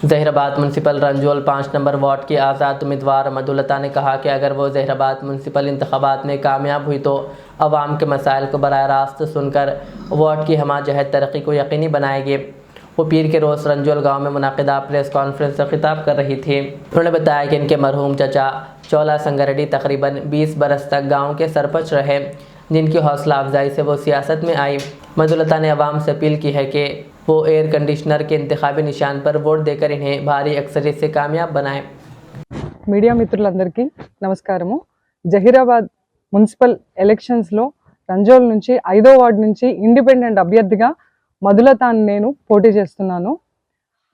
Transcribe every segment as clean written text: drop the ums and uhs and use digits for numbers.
Zaheerabad municipal रंजोल 5 number ward की आज़ाद उम्मीदवार मधुलता ने कहा कि अगर वो जहीराबाद म्यूनसिपल इंतखाबात में कामयाब हुई तो अवाम के मसाइल को बराह रास्त सुनकर वार्ड की हमाजहत तरक्की को यकीनी बनाएगी। वो पीर के रोज़ रंजोल गांव में मुनाकिदा प्रेस कॉन्फ्रेंस से खिताब कर रही थी। उन्होंने बताया कि इनके मरहूम चचा चौला संगरेड्डी तकरीबन 20 बरस तक गाँव के सरपंच रहे, जिनकी हौसला अफजाई से वो सियासत में आई। मधुलता ने अवाम से अपील की है कि वो एयर कंडीशनर के इंतखाबी निशान पर वोट देकर इन्हें भारी अक्सरियत से कामयाब बनाएं। मीडिया मित्रुలందరికీ నమస్కారము। జహీరాబాద్ మున్సిపల్ ఎలక్షన్స్ లో రంజోల్ నుంచి 5వ వార్డ్ నుంచి ఇండిపెండెంట్ అభ్యర్థిగా మధులతాని నేను పోటీ చేస్తున్నాను।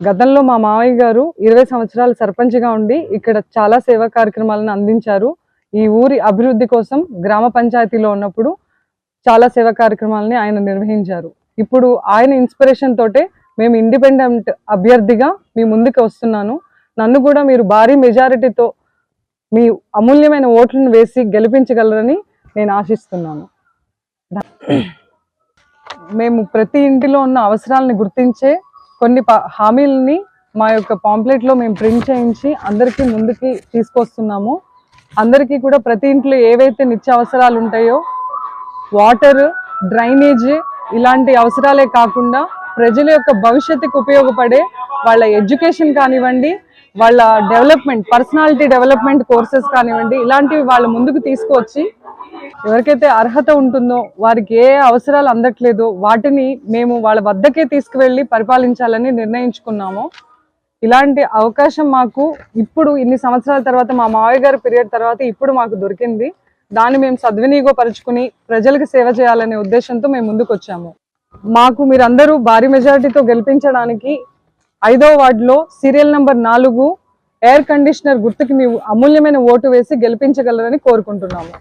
గతంలో మా మావయ్య గారు 20 సంవత్సరాలు సర్పంచ్గా ఉండి ఇక్కడ చాలా సేవా కార్యక్రమాలను అందించారు। ఈ ఊరి అభివృద్ధి కోసం గ్రామ పంచాయతీలో ఉన్నప్పుడు చాలా సేవా కార్యక్రమాలని ఆయన నిర్వహించారు। ఇప్పుడు ఆయన ఇన్స్పిరేషన్ తోటే మేము ఇండిపెండెంట్ అభ్యర్థిగా మీ ముందుకు వస్తున్నాను। నన్ను కూడా మీరు భారీ మెజారిటీతో మీ అమూల్యమైన ఓట్లను వేసి గెలిపించగలరని నేను ఆశిస్తున్నాను। మేము ప్రతి ఇంటిలో ఉన్న అవసరాలను గుర్తించే కొన్ని హామీలని మా యొక్క పాంప్లెట్లో మేము ప్రింట్ చేయించి అందరికీ ముందుకి తీసుకొస్తున్నాము। అందరికీ కూడా ప్రతి ఇంట్లో ఏవైతే నిత్య అవసరాలు ఉంటాయో వాటర్, డ్రైనేజ్ ఇలాంటి అవసరాలే కాకుండా ప్రజల యొక్క భవిష్యత్తుకు ఉపయోగపడే వాళ్ళ ఎడ్యుకేషన్ కానివ్వండి, వాళ్ళ డెవలప్మెంట్, పర్సనాలిటీ డెవలప్మెంట్ కోర్సెస్ కానివ్వండి, ఇలాంటివి వాళ్ళ ముందుకు తీసుకువచ్చి ఎవరికైతే అర్హత ఉంటుందో వారికి ఏ అవసరాలు అందట్లేదో వాటిని మేము వాళ్ళ వద్దకే తీసుకువెళ్ళి పరిపాలించాలని నిర్ణయించుకున్నాము। ఇలాంటి అవకాశం మాకు ఇప్పుడు ఇన్ని సంవత్సరాల తర్వాత మా మావయ్య గారి పీరియడ్ తర్వాత ఇప్పుడు మాకు దొరికింది। దాన్ని మేము సద్వినియోగపరుచుకుని ప్రజలకు సేవ చేయాలనే ఉద్దేశంతో మేము ముందుకు వచ్చాము। మాకు మీరందరూ భారీ మెజారిటీతో గెలిపించడానికి 5వ వార్డులో సీరియల్ నంబర్ 4 ఎయిర్ కండిషనర్ గుర్తుకి మీ అమూల్యమైన ఓటు వేసి గెలిపించగలరని కోరుకుంటున్నాము।